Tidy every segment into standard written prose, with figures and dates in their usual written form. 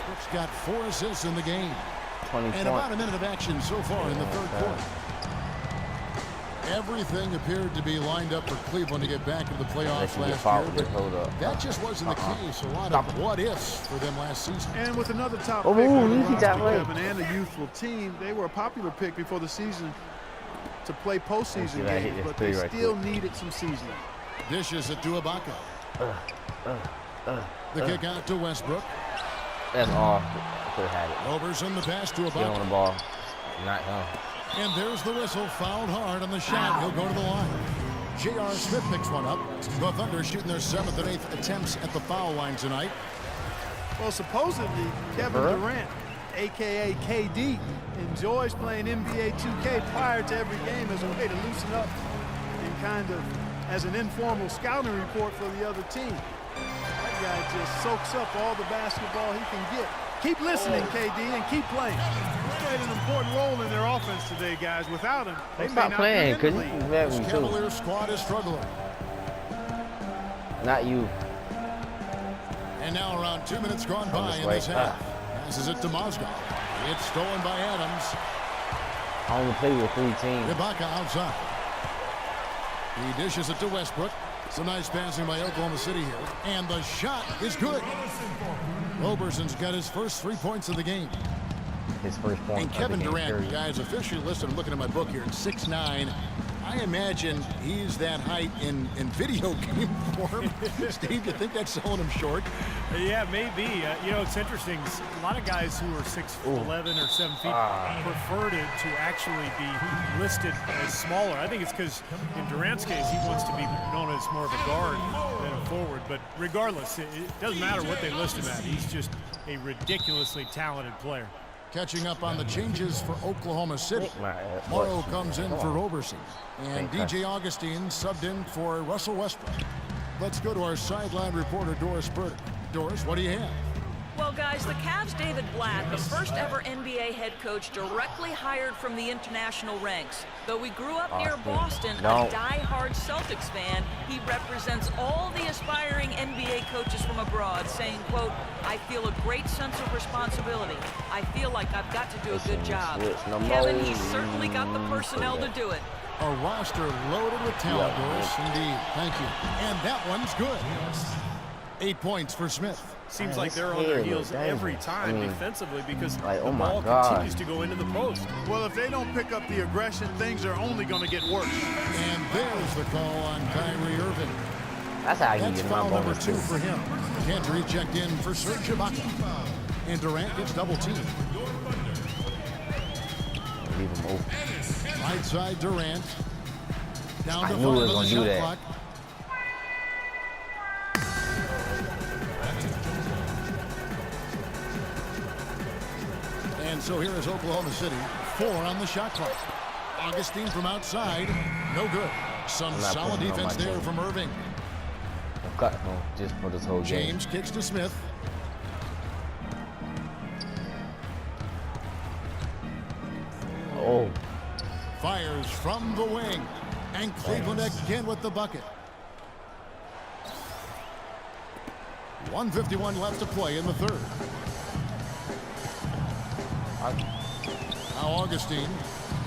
Westbrook's got 4 assists in the game. 20 and about a minute of action so far in the third quarter. Everything appeared to be lined up for Cleveland to get back into the playoffs last year, but that just wasn't the case. A lot of what-ifs for them last season. And with another top pick on the roster, Kevin, and a youthful team, they were a popular pick before the season to play postseason games, but they still needed some seasoning. Dishes it to Ibaka. The kick out to Westbrook. That's all. Could have had it. Roberson the pass to Ibaka. Get on the ball. Not him. And there's the whistle, fouled hard on the shot. He'll go to the line. J.R. Smith picks one up. The Thunder shooting their 7th and 8th attempts at the foul line tonight. Well, supposedly, Kevin Durant, a.k.a. KD, enjoys playing NBA 2K prior to every game as a way to loosen up and kind of as an informal scouting report for the other team. That guy just soaks up all the basketball he can get. Keep listening, KD, and keep playing. He's played an important role in their offense today, guys. Without him, they may not playing. be in the league. The Cavaliers squad is struggling. Not you. And now around 2 minutes gone by in this half. Passes it to Mozgov. It's stolen by Adams. I only play with 3 teams. Ibaka outside. He dishes it to Westbrook. Some nice passing by Oklahoma City here. And the shot is good. Roberson's got his first 3 points of the game. His first point. And Kevin Durant, guys, officially listed, I'm looking at my book here, 6'9". I imagine he's that height in video game form. Steve, you think that's selling him short? Yeah, maybe. You know, it's interesting. A lot of guys who are 6'11" or 7 feet preferred it to actually be listed as smaller. I think it's because in Durant's case, he wants to be known as more of a guard than a forward. But regardless, it doesn't matter what they list him at. He's just a ridiculously talented player. Catching up on the changes for Oklahoma City. Morrow comes in for Roberson. And DJ Augustine subbed in for Russell Westbrook. Let's go to our sideline reporter, Doris Burdick. Doris, what do you have? Well, guys, the Cavs' David Blatt, the first ever NBA head coach directly hired from the international ranks. Though he grew up near Boston, a die-hard Celtics fan, he represents all the aspiring NBA coaches from abroad, saying, quote, "I feel a great sense of responsibility. I feel like I've got to do a good job." Kevin, he's certainly got the personnel to do it. A roster loaded with talent, Doris. Indeed. Thank you. And that one's good. 8 points for Smith. Seems like they're on their heels every time defensively because the ball continues to go into the post. Well, if they don't pick up the aggression, things are only going to get worse. And there's the call on Kyrie Irving. That's how you That's get foul my number bonus 2 for him. Cantor checked in for Serge Ibaka. And Durant gets double teamed. Leave him open. Right side Durant. Down to 5 knew he was on the gonna do shot that. clock. And so here is Oklahoma City. 4 on the shot clock. Augustine from outside. No good. Some solid defense there from Irving. I've got him just for this whole game. James kicks to Smith. Oh. Fires from the wing. And Cleveland again with the bucket. 1:51 left to play in the third. Now Augustine,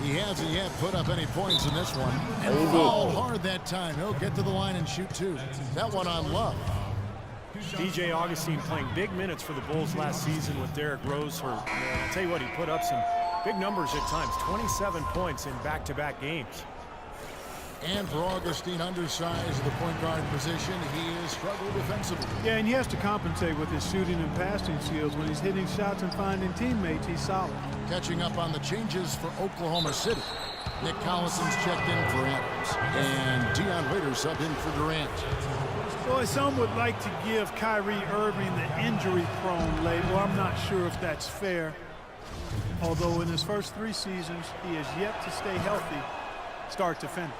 he hasn't yet put up any points in this one. And fouled hard that time. He'll get to the line and shoot 2. That one on Love. DJ Augustine playing big minutes for the Bulls last season with Derrick Rose hurt. And I'll tell you what, he put up some big numbers at times. 27 points in back-to-back games. And for Augustine, undersized at the point guard position, he has struggled defensively. Yeah, and he has to compensate with his shooting and passing skills. When he's hitting shots and finding teammates, he's solid. Catching up on the changes for Oklahoma City. Nick Collison's checked in for Adams. And Deion Waiters subbed in for Durant. Boy, some would like to give Kyrie Irving the injury-prone label. I'm not sure if that's fair. Although in his first 3 seasons, he has yet to stay healthy start to finish.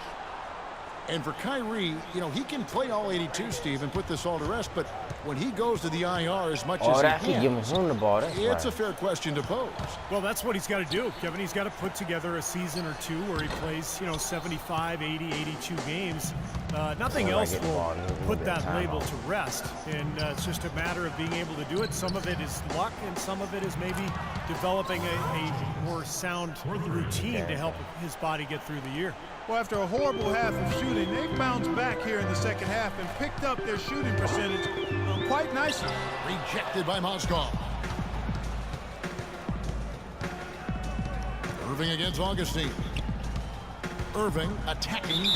And for Kyrie, you know, he can play all 82, Steve, and put this all to rest, but when he goes to the IR as much as he can, giving him the ball. It's a fair question to pose. Well, that's what he's got to do, Kevin. He's got to put together a season or two where he plays, you know, 75, 80, 82 games. Nothing else will put that label to rest, and it's just a matter of being able to do it. Some of it is luck, and some of it is maybe developing a more sound routine to help his body get through the year. Well, after a horrible half of shooting, they've bounced back here in the second half and picked up their shooting percentage quite nicely. Rejected by Moscow. Irving against Augustine. Irving attacking.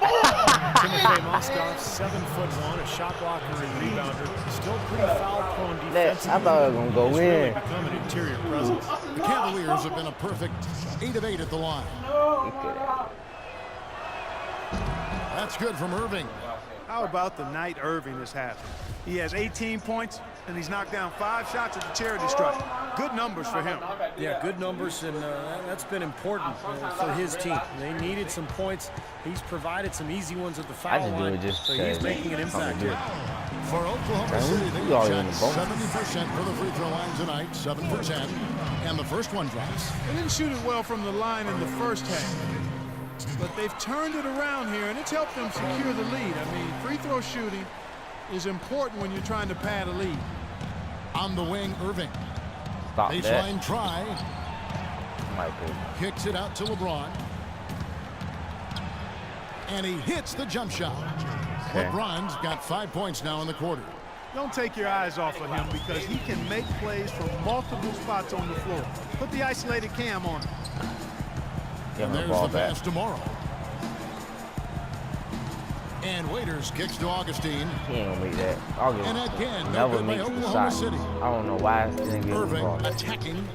Timofey Moskov, 7'1", a shot blocker and rebounder. Still pretty foul-prone defensively. I thought it was gonna go He's in. really become an interior presence. The Cavaliers have been a perfect 8 of 8 at the line. That's good from Irving. How about the night Irving has had? He has 18 points, and he's knocked down 5 shots at the charity stripe. Good numbers for him. Yeah, good numbers, and that's been important for his team. They needed some points. He's provided some easy ones at the foul line, so he's making an impact here. For Oklahoma City, they shot 70% for the free throw line tonight, 7%, and the first one drops. They didn't shoot it well from the line in the first half, but they've turned it around here, and it's helped them secure the lead. I mean, free throw shooting is important when you're trying to pad a lead. On the wing, Irving. Stop Baseline that. try. Michael. Kicks it out to LeBron. And he hits the jump shot. Okay. LeBron's got 5 points now in the quarter. Don't take your eyes off of him because he can make plays from multiple spots on the floor. Put the isolated cam on him. Give And him there's the ball the back. pass tomorrow. And Waiters kicks to Augustine. He ain't gonna make that. And again, no never good by makes the Oklahoma shot. City. I don't know why he didn't get the Irving ball. attacking.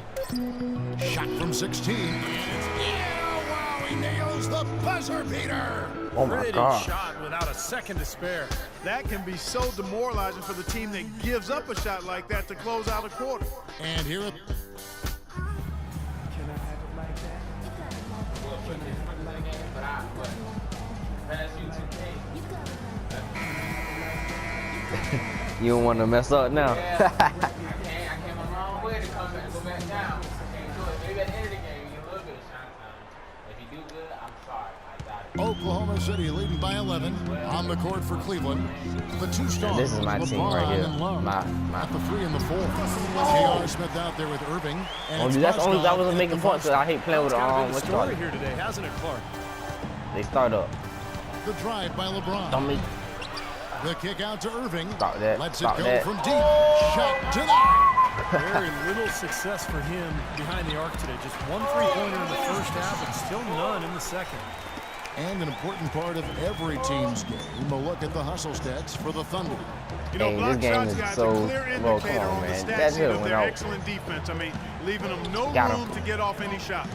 Shot from 16. Yeah, wow, he nails the buzzer beater. Oh my Gritted God. shot without a second to spare. That can be so demoralizing for the team that gives up a shot like that to close out a quarter. And here it. You don't want to mess up now. I came a long way to come back, go back down. Can't do it. Maybe at the end of the game, you get a little bit of shine time. If you do good, I'm sorry. I got it. Oklahoma City leading by 11 on the court for Cleveland. The two stars, This is my team LeBron right here. and Love, My- at the 3 and the 4. J.R. Smith out there with Irving. And it's That's only Moscow I wasn't at making the points because I hate playing with It's got to be what the you call story it. here today, hasn't it, Clark? They start up. The drive by LeBron. Don't make. The kick out to Irving. Stop that. Lets Stop it go that. from deep. Shot denied. Very little success for him behind the arc today. Just 1 3-pointer in the first half and still none in the second. And an important part of every team's game, a look at the hustle stats for the Thunder. You know, Hey, block this game shots is guys so- a clear well, indicator come on, on the man. stat That sheet hit of went their out. excellent defense. I mean, leaving them no Got him. room to get off any shots.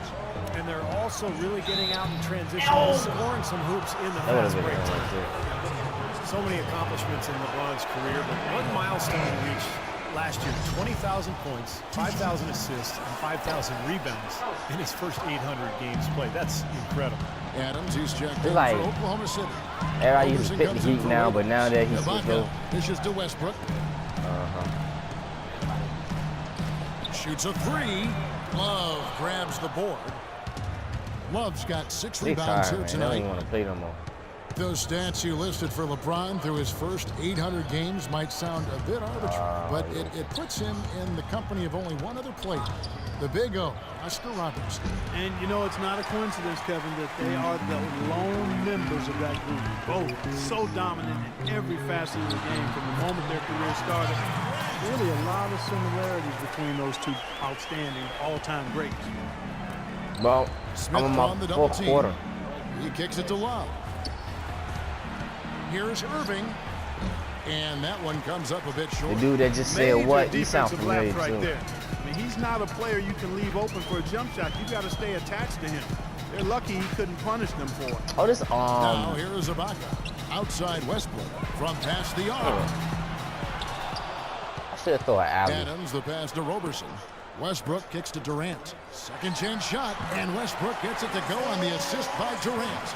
And they're also really getting out in transition and scoring some hoops in the That would fast have break been time. nice. So many accomplishments in LeBron's career, but one milestone he reached last year, 20,000 points, 5,000 assists, and 5,000 rebounds in his first 800 games played. That's incredible. Adams, he's checked It's in like- for Oklahoma City. Everybody used to Roberson pick the comes in Heat for now, Wade. but now that he's Ibaka dishes to Westbrook. Shoots a 3. Love grabs the board. Love's got 6 They rebounds tired, here man. They don't tonight. even want to play no more. Those stats you listed for LeBron through his first 800 games might sound a bit arbitrary, but it puts him in the company of only one other player, the Big O, Oscar Robertson. And, you know, it's not a coincidence, Kevin, that they are the lone members of that group. Both so dominant in every facet of the game from the moment their career started. Really a lot of similarities between those two outstanding all-time greats. Well, Smith I'm on on the my double fourth team. quarter. He kicks it to Love. Here's Irving. And that one comes up a bit The short. dude that just said Major what, he sounds defensive familiar lapse right too. there. I mean, he's not a player you can leave open for a jump shot. You got to stay attached to him. They're lucky he couldn't punish them for it. Oh, this Now here is Ibaka. Outside Westbrook from past the arc. I should throw an alley. Adams, the pass to Roberson. Westbrook kicks to Durant. Second chance shot, and Westbrook gets it to go on the assist by Durant.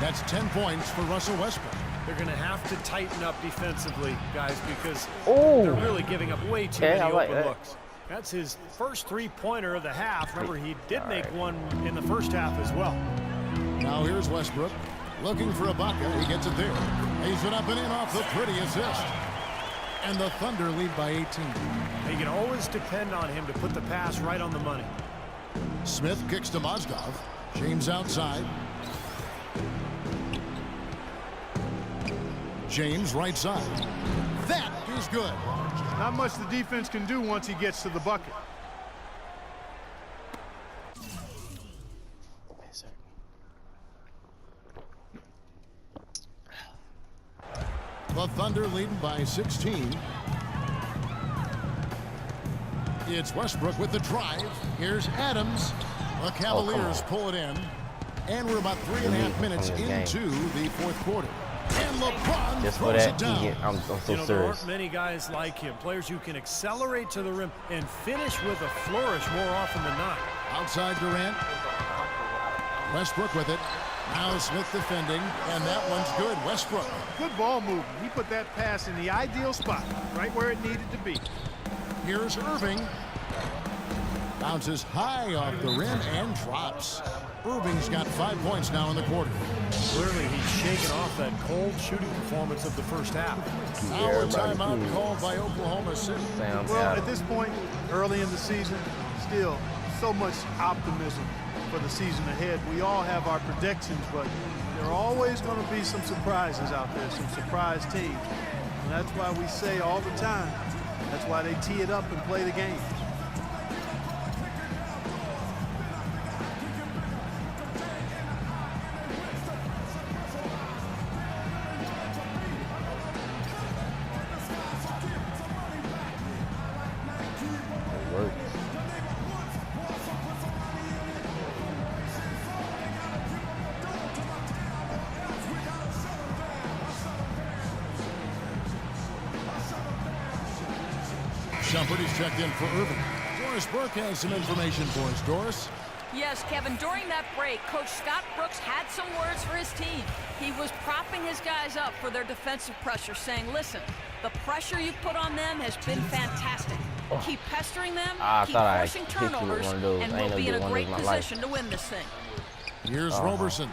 That's 10 points for Russell Westbrook. They're going to have to tighten up defensively, guys, because they're really giving up way too many open looks. That's his first three-pointer of the half. Remember, he did make one in the first half as well. Now here's Westbrook looking for Ibaka. He gets it there. He's it up and in off the pretty assist. And the Thunder lead by 18. You can always depend on him to put the pass right on the money. Smith kicks to Mozgov. James outside. James right side. That is good. Not much the defense can do once he gets to the bucket. The Thunder leading by 16. It's Westbrook with the drive. Here's Adams. The Cavaliers pull it in. And we're about 3.5 minutes into the fourth quarter. And LeBron throws it down. I'm so serious. There aren't many guys like him. Players who can accelerate to the rim and finish with a flourish more often than not. Outside Durant. Westbrook with it. Now Smith defending, and that one's good. Westbrook. Good ball movement. He put that pass in the ideal spot, right where it needed to be. Here's Irving. Bounces high off the rim and drops. Irving's got 5 points now in the quarter. Clearly, he's shaken off that cold shooting performance of the first half. Now a timeout called by Oklahoma City. Well, at this point, early in the season, still so much optimism for the season ahead. We all have our predictions, but there are always going to be some surprises out there, some surprise teams. And that's why we say all the time, that's why they tee it up and play the game. Shumpert is checked in for Irving. Doris Burke has some information for us. Doris? Yes, Kevin, during that break, Coach Scott Brooks had some words for his team. He was propping his guys up for their defensive pressure, saying, listen, the pressure you put on them has been fantastic. Keep pestering them, keep forcing turnovers, and we'll be in a great position to win this thing. Here's Roberson.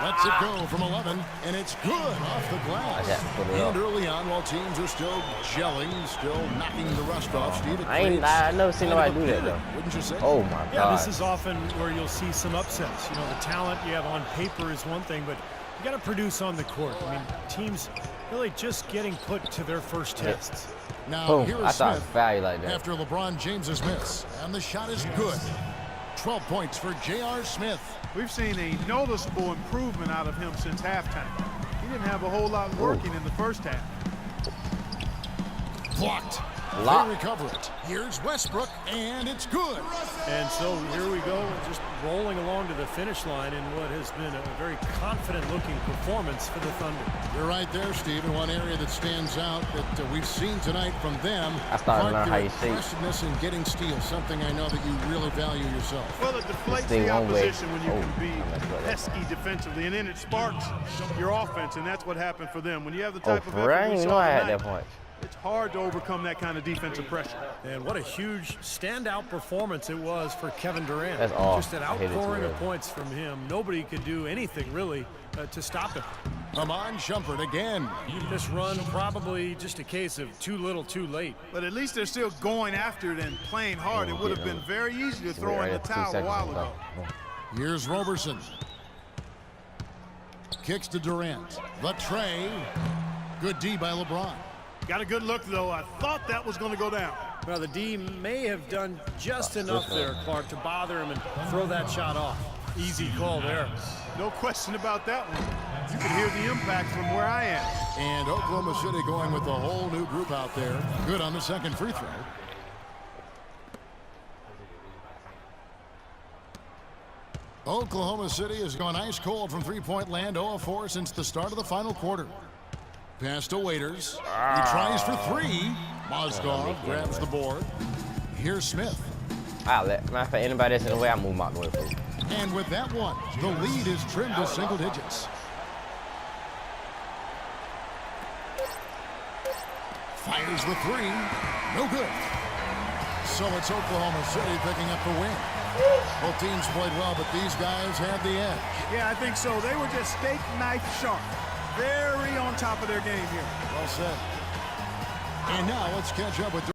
Lets it go from 11, and it's good off the glass. And early on, while teams are still gelling, still knocking the rust off, Steve, I never seen nobody do that, though. Wouldn't you say? Oh, my God. Yeah, this is often where you'll see some upsets. You know, the talent you have on paper is one thing, but you got to produce on the court. I mean, teams really just getting put to their first tests. Now, here is Smith like that. after LeBron James's miss, and the shot is good. 12 points for J.R. Smith. We've seen a noticeable improvement out of him since halftime. He didn't have a whole lot working in the first half. Blocked. They recover it. Here's Westbrook, and it's good. And so here we go, just rolling along to the finish line in what has been a very confident-looking performance for the Thunder. You're right there, Steve. And one area that stands out that we've seen tonight from them, aggressiveness in getting steals, something I know that you really value yourself. Well, it deflates the opposition when you can be pesky defensively, and then it sparks your offense, and that's what happened for them. When you have the type of effort we saw tonight, it's hard to overcome that kind of defensive pressure. And what a huge standout performance it was for Kevin Durant. Just an outpouring of points from him. Nobody could do anything really to stop him. Amon Shumpert again. This run probably just a case of too little too late. But at least they're still going after it and playing hard. It would have been very easy to throw in the towel a while ago. Here's Roberson. Kicks to Durant. The tray. Good D by LeBron. Got a good look, though. I thought that was going to go down. Well, the D may have done just enough there, Clark, to bother him and throw that shot off. Easy call there. No question about that one. You can hear the impact from where I am. And Oklahoma City going with a whole new group out there. Good on the second free throw. Oklahoma City has gone ice cold from three-point land, 0-4 since the start of the final quarter. Pass to Waiters. He tries for three. Mozgov grabs the board. Here's Smith. Matter of fact, anybody that's in the way, I move them out the way for you. And with that one, the lead is trimmed to single digits. Fires the three. No good. So it's Oklahoma City picking up the win. Both teams played well, but these guys had the edge. Yeah, I think so. They were just steak knife sharp. Very on top of their game here. Well said. And now let's catch up with